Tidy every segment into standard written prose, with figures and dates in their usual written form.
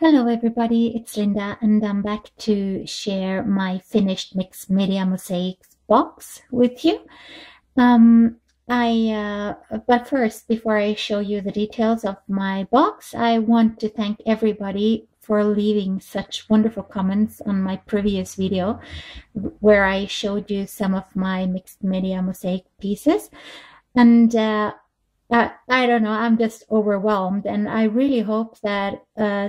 Hello everybody, it's Linda and I'm back to share my finished mixed Media Mosaic box with you. But first, before I show you the details of my box, I want to thank everybody for leaving such wonderful comments on my previous video where I showed you some of my mixed Media Mosaic pieces. And I don't know, I'm just overwhelmed, and I really hope that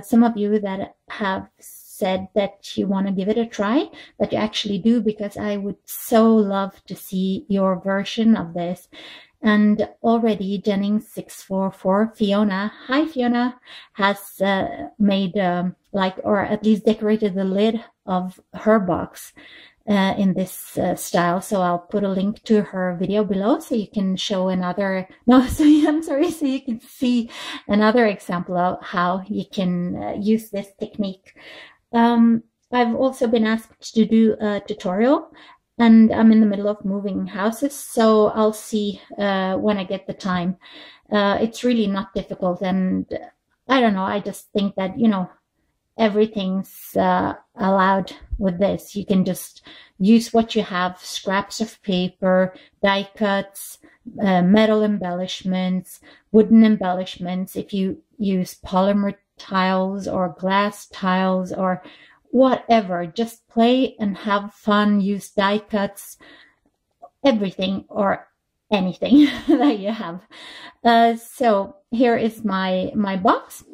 some of you that have said that you want to give it a try, that you actually do, because I would so love to see your version of this. And already Jennings644, Fiona, hi Fiona, has made or at least decorated the lid of her box in this style. So I'll put a link to her video below so you can show so you can see another example of how you can use this technique. I've also been asked to do a tutorial, and I'm in the middle of moving houses, so I'll see when I get the time. It's really not difficult, and I don't know, I just think that, everything's allowed with this. You can just use what you have, scraps of paper, die cuts, metal embellishments, wooden embellishments. If you use polymer tiles or glass tiles or whatever, just play and have fun, use die cuts, everything or anything that you have. So here is my box.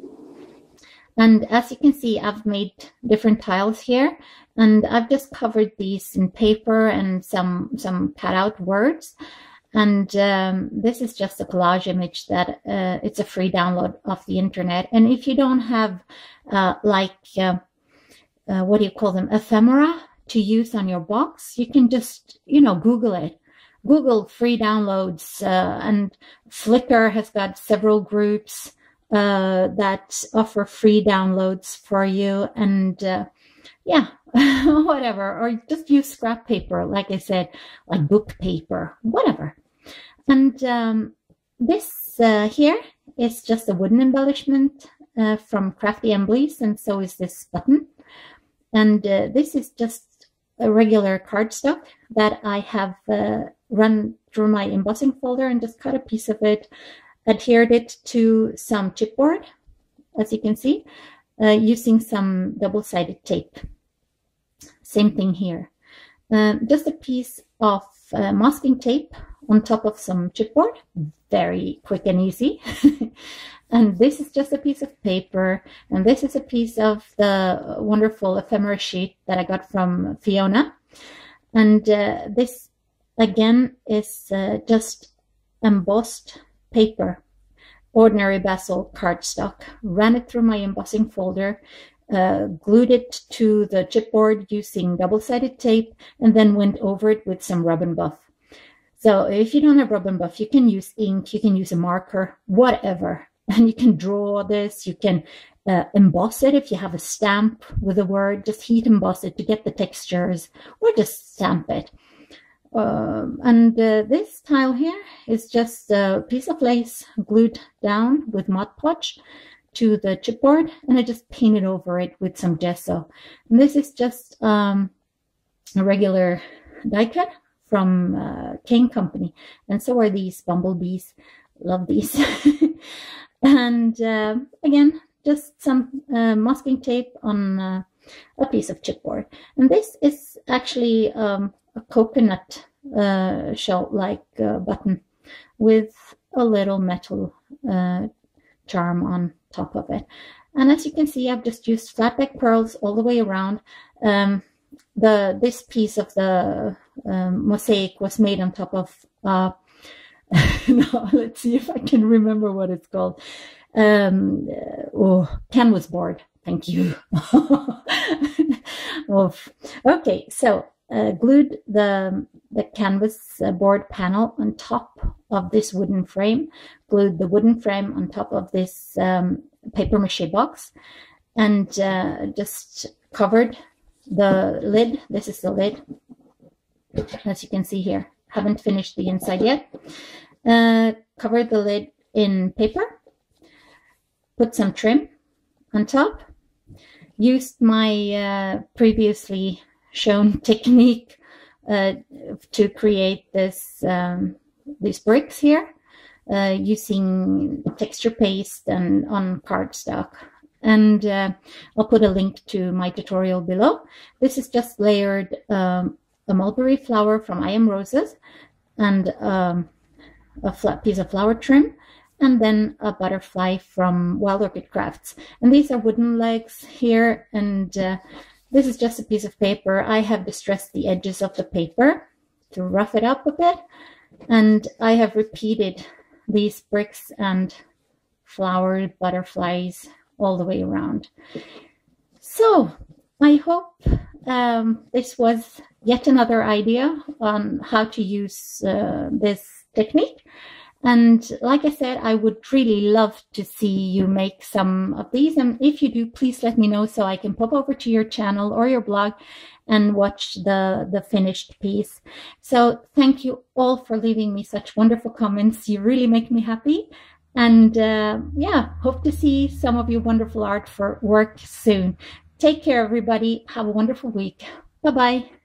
And as you can see, I've made different tiles here, and I've just covered these in paper and some cut-out words. And this is just a collage image that it's a free download off the internet. And if you don't have what do you call them, ephemera to use on your box, you can just Google it. Google free downloads, and Flickr has got several groups that offer free downloads for you, and yeah, whatever, or just use scrap paper, like I said, like book paper, whatever. And this here is just a wooden embellishment from Crafty-emblies, and so is this button. And this is just a regular cardstock that I have run through my embossing folder and just cut a piece of it, adhered it to some chipboard, as you can see, using some double-sided tape. Same thing here. Just a piece of masking tape on top of some chipboard. Very quick and easy. And this is just a piece of paper. And this is a piece of the wonderful ephemera sheet that I got from Fiona. And this, again, is just embossed paper, ordinary bezel cardstock. Ran it through my embossing folder, glued it to the chipboard using double-sided tape, and then went over it with some rub and buff. So if you don't have rub and buff, you can use ink, you can use a marker, whatever. And you can draw this, you can emboss it if you have a stamp with a word, just heat emboss it to get the textures, or just stamp it. And this tile here is just a piece of lace glued down with Mod Podge to the chipboard, and I just painted over it with some gesso. And this is just a regular die cut from Kane Company, and so are these bumblebees. Love these. And again, just some masking tape on a piece of chipboard. And this is actually a coconut shell-like button with a little metal charm on top of it. And as you can see, I've just used flat back pearls all the way around. This piece of the mosaic was made on top of no, let's see if I can remember what it's called. Canvas board. Thank you. Okay, so glued the canvas board panel on top of this wooden frame, glued the wooden frame on top of this paper mache box, and just covered the lid. This is the lid, as you can see here. Haven't finished the inside yet. Covered the lid in paper, put some trim on top, used my previously shown technique to create these bricks here using texture paste and on cardstock. And I'll put a link to my tutorial below. This is just layered a mulberry flower from I Am Roses and a flat piece of flower trim, and then a butterfly from Wild Orchid Crafts. And these are wooden legs here, and this is just a piece of paper. I have distressed the edges of the paper to rough it up a bit, and I have repeated these bricks and flowered butterflies all the way around. So I hope this was yet another idea on how to use this technique. And like I said, I would really love to see you make some of these. And if you do, please let me know so I can pop over to your channel or your blog and watch the finished piece. So thank you all for leaving me such wonderful comments. You really make me happy. And yeah, hope to see some of your wonderful art for work soon. Take care, everybody. Have a wonderful week. Bye-bye.